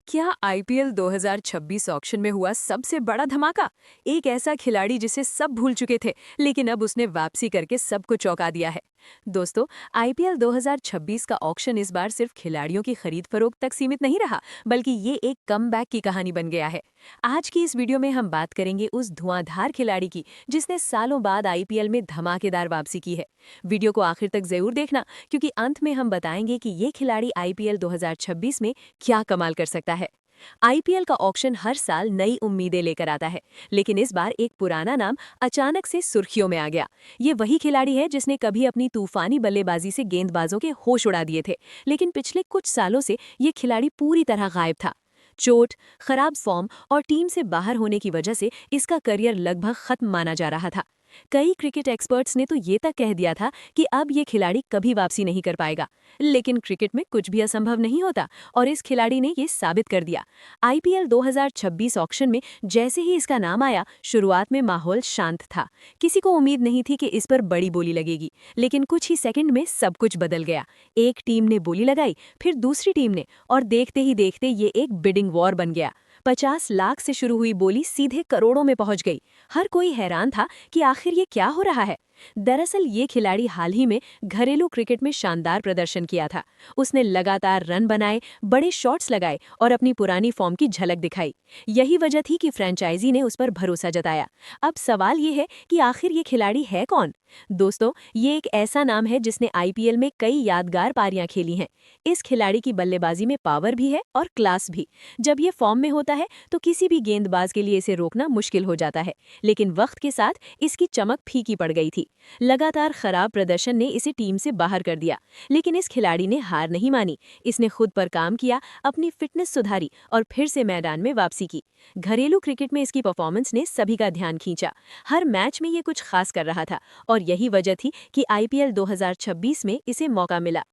क्या IPL 2026 auction में हुआ सबसे बड़ा धमाका? एक ऐसा खिलाड़ी जिसे सब भूल चुके थे, लेकिन अब उसने वापसी करके सबको चौंका दिया है। दोस्तों, आईपीएल 2026 का ऑक्शन इस बार सिर्फ खिलाड़ियों की खरीद फरोख्त तक सीमित नहीं रहा, बल्कि ये एक कमबैक की कहानी बन गया है। आज की इस वीडियो में हम बात करेंगे उस धुआंधार खिलाड़ी की, जिसने सालों बाद आईपीएल में धमाकेदार वापसी की है। वीडियो को आखिर तक जरूर देखना, क्योंकि अंत में हम बताएंगे कि ये खिलाड़ी आईपीएल 2026 में क्या कमाल कर सकता है। आईपीएल का ऑक्शन हर साल नई उम्मीदें लेकर आता है, लेकिन इस बार एक पुराना नाम अचानक से सुर्खियों में आ गया। ये वही खिलाड़ी है जिसने कभी अपनी तूफानी बल्लेबाजी से गेंदबाजों के होश उड़ा दिए थे, लेकिन पिछले कुछ सालों से ये खिलाड़ी पूरी तरह गायब था। चोट, खराब फॉर्म और टीम से बाहर होने की वजह से इसका करियर लगभग खत्म माना जा रहा था। कई क्रिकेट एक्सपर्ट्स ने तो ये तक कह दिया था कि अब ये खिलाड़ी कभी वापसी नहीं कर पाएगा, लेकिन क्रिकेट में कुछ भी असंभव नहीं होता और इस खिलाड़ी ने ये साबित कर दिया। आईपीएल 2026 ऑक्शन में जैसे ही इसका नाम आया, शुरुआत में माहौल शांत था। किसी को उम्मीद नहीं थी कि इस पर बड़ी बोली लगेगी, लेकिन कुछ ही सेकंड में सब कुछ बदल गया। एक टीम ने बोली लगाई, फिर दूसरी टीम ने, और देखते ही देखते ये एक बिडिंग वॉर बन गया। 50 लाख से शुरू हुई बोली सीधे करोड़ों में पहुंच गई। हर कोई हैरान था कि आखिर ये क्या हो रहा है। दरअसल ये खिलाड़ी हाल ही में घरेलू क्रिकेट में शानदार प्रदर्शन किया था। उसने लगातार रन बनाए, बड़े शॉट्स लगाए और अपनी पुरानी फॉर्म की झलक दिखाई। यही वजह थी कि फ्रेंचाइजी ने उस पर भरोसा जताया। अब सवाल ये है कि आखिर ये खिलाड़ी है कौन? दोस्तों, ये एक ऐसा नाम है जिसने आईपीएल में कई यादगार पारियां खेली हैं। इस खिलाड़ी की बल्लेबाजी में पावर भी है और क्लास भी। जब ये फॉर्म में होता है तो किसी भी गेंदबाज के लिए इसे रोकना मुश्किल हो जाता है, लेकिन वक्त के साथ इसकी चमक फीकी पड़ गई थी। लगातार खराब प्रदर्शन ने इसे टीम से बाहर कर दिया, लेकिन इस खिलाड़ी ने हार नहीं मानी। इसने खुद पर काम किया, अपनी फिटनेस सुधारी और फिर से मैदान में वापसी की। घरेलू क्रिकेट में इसकी परफॉर्मेंस ने सभी का ध्यान खींचा। हर मैच में ये कुछ खास कर रहा था और यही वजह थी कि आईपीएल 2026 में इसे मौका मिला।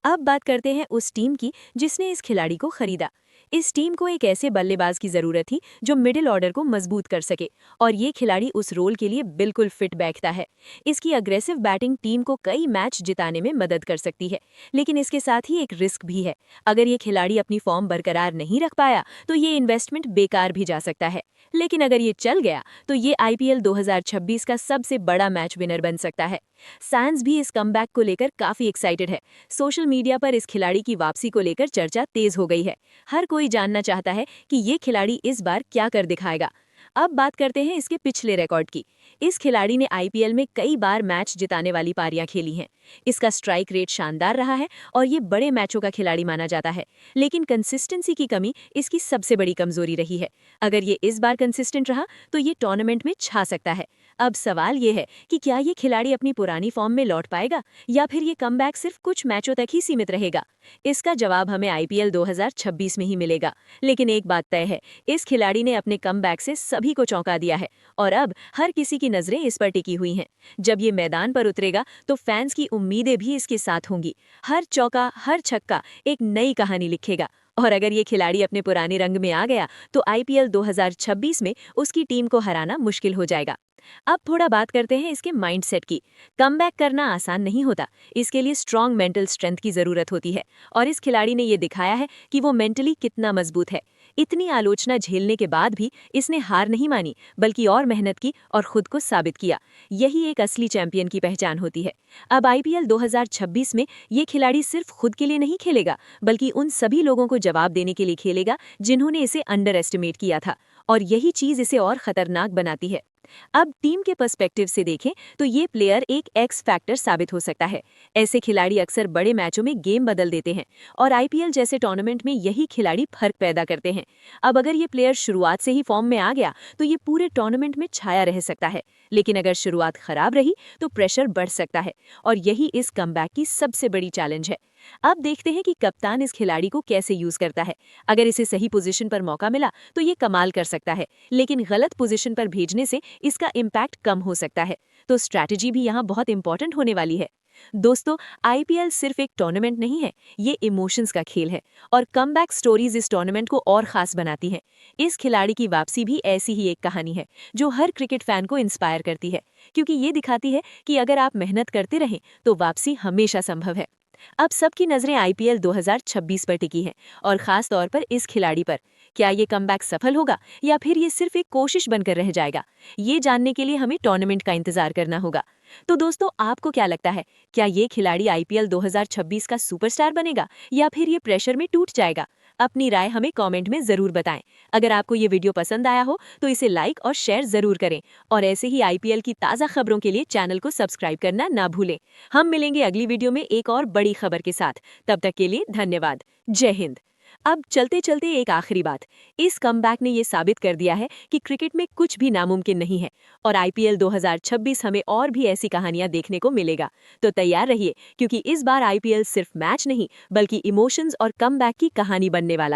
अब बात करते हैं उस टीम की जिसने इस खिलाड़ी को खरीदा। इस टीम को एक ऐसे बल्लेबाज की जरूरत थी जो मिडिल ऑर्डर को मजबूत कर सके, और ये खिलाड़ी उस रोल के लिए बिल्कुल फिट बैठता है। इसकी अग्रेसिव बैटिंग टीम को कई मैच जिताने में मदद कर सकती है, लेकिन इसके साथ ही एक रिस्क भी है। अगर ये खिलाड़ी अपनी फॉर्म बरकरार नहीं रख पाया तो ये इन्वेस्टमेंट बेकार भी जा सकता है, लेकिन अगर ये चल गया तो ये आईपीएल 2026 का सबसे बड़ा मैच विनर बन सकता है। फैंस भी इस कमबैक को लेकर काफी एक्साइटेड है। सोशल मीडिया पर इस खिलाड़ी की वापसी को लेकर चर्चा तेज हो गई है। हर कोई जानना चाहता है कि ये खिलाड़ी इस बार क्या कर दिखाएगा। अब बात करते हैं इसके पिछले रिकॉर्ड की। इस खिलाड़ी ने आईपीएल में कई बार मैच जिताने वाली पारियां खेली हैं। इसका स्ट्राइक रेट शानदार रहा है और ये बड़े मैचों का खिलाड़ी माना जाता है, लेकिन कंसिस्टेंसी की कमी इसकी सबसे बड़ी कमजोरी रही है। अगर ये इस बार कंसिस्टेंट रहा तो ये टूर्नामेंट में छा सकता है। अब सवाल ये है कि क्या ये खिलाड़ी अपनी पुरानी फॉर्म में लौट पाएगा या फिर ये कमबैक सिर्फ कुछ मैचों तक ही सीमित रहेगा? इसका जवाब हमें आईपीएल 2026 में ही मिलेगा। लेकिन एक बात तय है, इस खिलाड़ी ने अपने कमबैक से सभी को चौंका दिया है और अब हर किसी की नजरें इस पर टिकी हुई हैं। जब ये मैदान पर उतरेगा तो फैंस की उम्मीदें भी इसके साथ होंगी। हर चौका, हर छक्का एक नई कहानी लिखेगा, और अगर ये खिलाड़ी अपने पुराने रंग में आ गया तो आईपीएल 2026 में उसकी टीम को हराना मुश्किल हो जाएगा। अब थोड़ा बात करते हैं इसके माइंडसेट की। कमबैक करना आसान नहीं होता, इसके लिए स्ट्रॉन्ग मेंटल स्ट्रेंथ की जरूरत होती है, और इस खिलाड़ी ने ये दिखाया है कि वो मेंटली कितना मजबूत है। इतनी आलोचना झेलने के बाद भी इसने हार नहीं मानी, बल्कि और मेहनत की और खुद को साबित किया। यही एक असली चैंपियन की पहचान होती है। अब आईपीएल 2026 में ये खिलाड़ी सिर्फ खुद के लिए नहीं खेलेगा, बल्कि उन सभी लोगों को जवाब देने के लिए खेलेगा जिन्होंने इसे अंडर एस्टिमेट किया था, और यही चीज इसे और खतरनाक बनाती है। अब टीम के पर्सपेक्टिव से देखें तो ये प्लेयर एक एक्स फैक्टर साबित हो सकता है। ऐसे खिलाड़ी अक्सर बड़े मैचों में गेम बदल देते हैं, और आईपीएल जैसे टूर्नामेंट में यही खिलाड़ी फर्क पैदा करते हैं। अब अगर ये प्लेयर शुरुआत से ही फॉर्म में आ गया तो ये पूरे टूर्नामेंट में छाया रह सकता है, लेकिन अगर शुरुआत खराब रही तो प्रेशर बढ़ सकता है, और यही इस कमबैक की सबसे बड़ी चैलेंज है। अब देखते हैं कि कप्तान इस खिलाड़ी को कैसे यूज करता है। अगर इसे सही पोजीशन पर मौका मिला तो ये कमाल कर सकता है, लेकिन गलत पोजीशन पर भेजने से इसका इम्पैक्ट कम हो सकता है। तो स्ट्रैटेजी भी यहाँ बहुत इंपॉर्टेंट होने वाली है। दोस्तों, आईपीएल सिर्फ एक टूर्नामेंट नहीं है, ये इमोशंस का खेल है, और कमबैक स्टोरीज इस टूर्नामेंट को और खास बनाती हैं। इस खिलाड़ी की वापसी भी ऐसी ही एक कहानी है जो हर क्रिकेट फैन को इंस्पायर करती है, क्योंकि ये दिखाती है कि अगर आप मेहनत करते रहें तो वापसी हमेशा संभव है। अब सबकी नजरें आईपीएल 2026 पर टिकी हैं और खास तौर पर इस खिलाड़ी पर। क्या ये कमबैक सफल होगा या फिर ये सिर्फ एक कोशिश बनकर रह जाएगा? ये जानने के लिए हमें टूर्नामेंट का इंतजार करना होगा। तो दोस्तों, आपको क्या लगता है, क्या ये खिलाड़ी आईपीएल 2026 का सुपरस्टार बनेगा या फिर ये प्रेशर में टूट जाएगा? अपनी राय हमें कमेंट में जरूर बताएं। अगर आपको ये वीडियो पसंद आया हो तो इसे लाइक और शेयर जरूर करें और ऐसे ही आईपीएल की ताज़ा खबरों के लिए चैनल को सब्सक्राइब करना ना भूलें। हम मिलेंगे अगली वीडियो में एक और बड़ी खबर के साथ। तब तक के लिए धन्यवाद। जय हिंद। अब चलते चलते एक आखिरी बात, इस कमबैक ने ये साबित कर दिया है कि क्रिकेट में कुछ भी नामुमकिन नहीं है और आईपीएल 2026 हमें और भी ऐसी कहानियां देखने को मिलेगा। तो तैयार रहिए, क्योंकि इस बार आईपीएल सिर्फ मैच नहीं बल्कि इमोशंस और कमबैक की कहानी बनने वाला